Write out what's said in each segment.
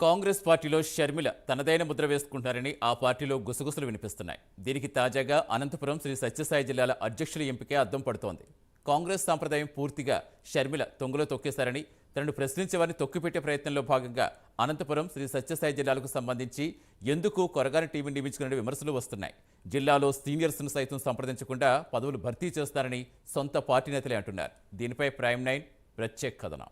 కాంగ్రెస్ పార్టీలో షర్మిల తనదైన ముద్ర వేసుకుంటారని ఆ పార్టీలో గుసగుసలు వినిపిస్తున్నాయి. దీనికి తాజాగా అనంతపురం శ్రీ సత్యసాయి జిల్లాల అధ్యక్షుల ఎంపికే అద్దం పడుతోంది. కాంగ్రెస్ సాంప్రదాయం పూర్తిగా షర్మిల తొంగలో తొక్కేశారని, తనను ప్రశ్నించే వారిని తొక్కిపెట్టే ప్రయత్నంలో భాగంగా అనంతపురం శ్రీ సత్యసాయి జిల్లాలకు సంబంధించి ఎందుకు కొరగాని టీంని నియమించుకునే విమర్శలు వస్తున్నాయి. జిల్లాలో సీనియర్స్ను సైతం సంప్రదించకుండా పదవులు భర్తీ చేస్తారని సొంత పార్టీ నేతలే అంటున్నారు. దీనిపై ప్రైమ్ 9 ప్రత్యేక కథనం.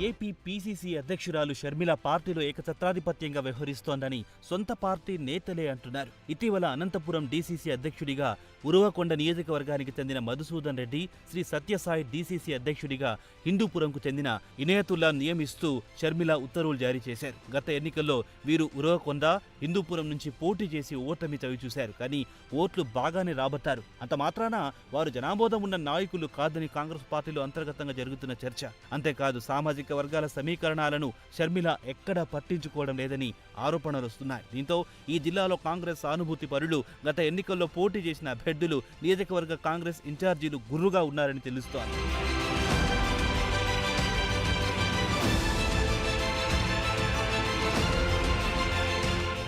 ఏపీ పీసీసీ అధ్యక్షురాలు షర్మిల పార్టీలో ఏకఛత్రాధిపత్యంగా వ్యవహరిస్తోందని సొంత పార్టీ నేతలే అంటున్నారు. ఇటీవల అనంతపురం డీసీసీ అధ్యక్షుడిగా, ఉరవకొండ నియోజకవర్గానికి చెందిన మధుసూదన్ రెడ్డి శ్రీ సత్యసాయి డీసీసీ అధ్యక్షుడిగా హిందూపురంకు చెందిన ఇనయతుల్లా నియమిస్తూ షర్మిల ఉత్తర్వులు జారీ చేశారు. గత ఎన్నికల్లో వీరు ఉరవకొండ, హిందూపురం నుంచి పోటీ చేసి ఓటమి చవిచూశారు. కానీ ఓట్లు బాగానే రాబట్టారు. అంత మాత్రాన వారు జనాబోధం ఉన్న నాయకులు కాదని కాంగ్రెస్ పార్టీలో అంతర్గతంగా జరుగుతున్న చర్చ. అంతేకాదు సామాజిక వర్గాల సమీకరణాలను షర్మిల ఎక్కడా పట్టించుకోవడం లేదని ఆరోపణలు వస్తున్నాయి. దీంతో ఈ జిల్లాలో కాంగ్రెస్ సానుభూతి పరులు, గత ఎన్నికల్లో పోటీ చేసిన అభ్యర్థులు, నియోజకవర్గ కాంగ్రెస్ ఇన్ఛార్జీలు గుర్రుగా ఉన్నారని తెలుస్తోంది.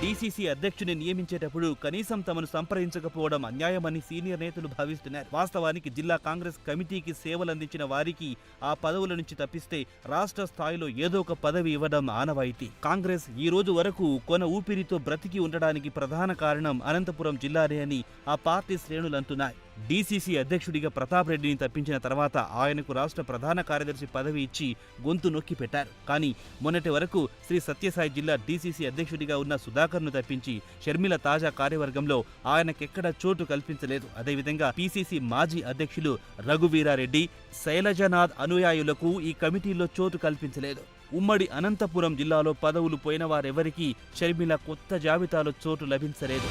డీసీసీ అధ్యక్షుని నియమించేటప్పుడు కనీసం తమను సంప్రదించకపోవడం అన్యాయమని సీనియర్ నేతలు భావిస్తున్నారు. వాస్తవానికి జిల్లా కాంగ్రెస్ కమిటీకి సేవలందించిన వారికి ఆ పదవుల నుంచి తప్పిస్తే రాష్ట్ర స్థాయిలో ఏదో ఒక పదవి ఇవ్వడం ఆనవాయితీ. కాంగ్రెస్ ఈ రోజు వరకు కొన ఊపిరితో బ్రతికి ఉండడానికి ప్రధాన కారణం అనంతపురం జిల్లానే అని ఆ పార్టీ శ్రేణులు అంటున్నాయి. డీసీసీ అధ్యక్షుడిగా ప్రతాప్ రెడ్డిని తప్పించిన తర్వాత ఆయనకు రాష్ట్ర ప్రధాన కార్యదర్శి పదవి ఇచ్చి గొంతు నొక్కి పెట్టారు. కానీ మొన్నటి వరకు శ్రీ సత్యసాయి జిల్లా డీసీసీ అధ్యక్షుడిగా ఉన్న సుధాకర్ను తప్పించి షర్మిల తాజా కార్యవర్గంలో ఆయనకెక్కడ చోటు కల్పించలేదు. అదేవిధంగా పీసీసీ మాజీ అధ్యక్షులు రఘువీరారెడ్డి, శైలజనాథ్ అనుయాయులకు ఈ కమిటీలో చోటు కల్పించలేదు. ఉమ్మడి అనంతపురం జిల్లాలో పదవులు పోయిన వారెవరికీ షర్మిల కొత్త జాబితాలో చోటు లభించలేదు.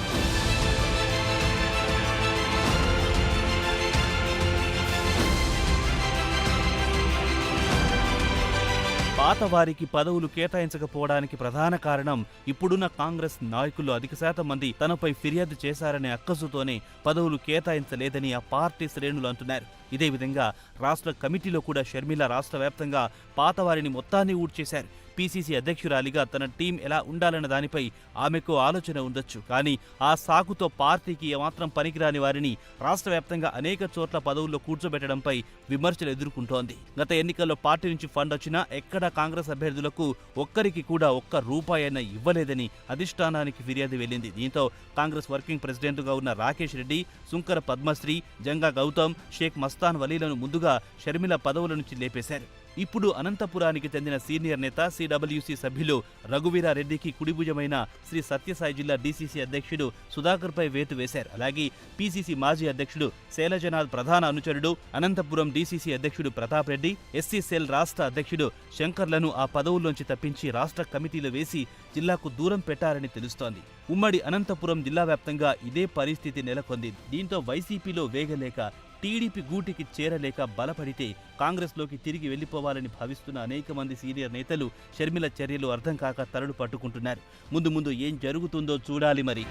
పాతవారికి పదవులు కేటాయించకపోవడానికి ప్రధాన కారణం ఇప్పుడున్న కాంగ్రెస్ నాయకులు అధిక శాతం మంది తనపై ఫిర్యాదు చేశారనే అక్కసుతోనే పదవులు కేటాయించలేదని ఆ పార్టీ శ్రేణులు అంటున్నారు. ఇదే విధంగా రాష్ట్ర కమిటీలో కూడా షర్మిల రాష్ట్ర వ్యాప్తంగా పాతవారిని మొత్తాన్ని ఊడ్చేశారు. పీసీసీ అధ్యక్షురాలిగా తన టీం ఎలా ఉండాలన్న దానిపై ఆమెకు ఆలోచన ఉండొచ్చు. కానీ ఆ సాకుతో పార్టీకి ఏమాత్రం పనికిరాని వారిని రాష్ట్ర వ్యాప్తంగా అనేక చోట్ల పదవుల్లో కూర్చోబెట్టడంపై విమర్శలు ఎదుర్కొంటోంది. గత ఎన్నికల్లో పార్టీ నుంచి ఫండ్ వచ్చినా ఎక్కడా కాంగ్రెస్ అభ్యర్థులకు ఒక్కరికి కూడా ఒక్క రూపాయైనా ఇవ్వలేదని అధిష్టానానికి ఫిర్యాదు వెళ్లింది. దీంతో కాంగ్రెస్ వర్కింగ్ ప్రెసిడెంట్గా ఉన్న రాకేష్ రెడ్డి, సుంకర పద్మశ్రీ, జంగా గౌతమ్, షేక్ మస్తాన్ వలీలను ముందుగా షర్మిల పదవుల నుంచి లేపేశారు. ఇప్పుడు అనంతపురానికి చెందిన సీనియర్ నేత, సిడబ్ల్యూసీ సభ్యులు రఘువీరారెడ్డికి కుడిభుజమైన శ్రీ సత్యసాయి జిల్లా డీసీసీ అధ్యక్షుడు సుధాకర్పై వేటు వేశారు. అలాగే పీసీసీ మాజీ అధ్యక్షుడు శైలజనాథ్ ప్రధాన అనుచరుడు, అనంతపురం డీసీసీ అధ్యక్షుడు ప్రతాప్ రెడ్డి, ఎస్సీ సెల్ రాష్ట్ర అధ్యక్షుడు శంకర్లను ఆ పదవుల్లోంచి తప్పించి రాష్ట్ర కమిటీలో వేసి జిల్లాకు దూరం పెట్టారని తెలుస్తోంది. ఉమ్మడి అనంతపురం జిల్లా వ్యాప్తంగా ఇదే పరిస్థితి నెలకొంది. దీంతో వైసీపీలో వేగలేక, టీడీపీ గూటికి చేరలేక బలపడితే కాంగ్రెస్లోకి తిరిగి వెళ్లిపోవాలని భావిస్తున్న అనేక మంది సీనియర్ నేతలు షర్మిల చర్యలు అర్థం కాక తలలు పట్టుకుంటున్నారు. ముందు ఏం జరుగుతుందో చూడాలి మరి.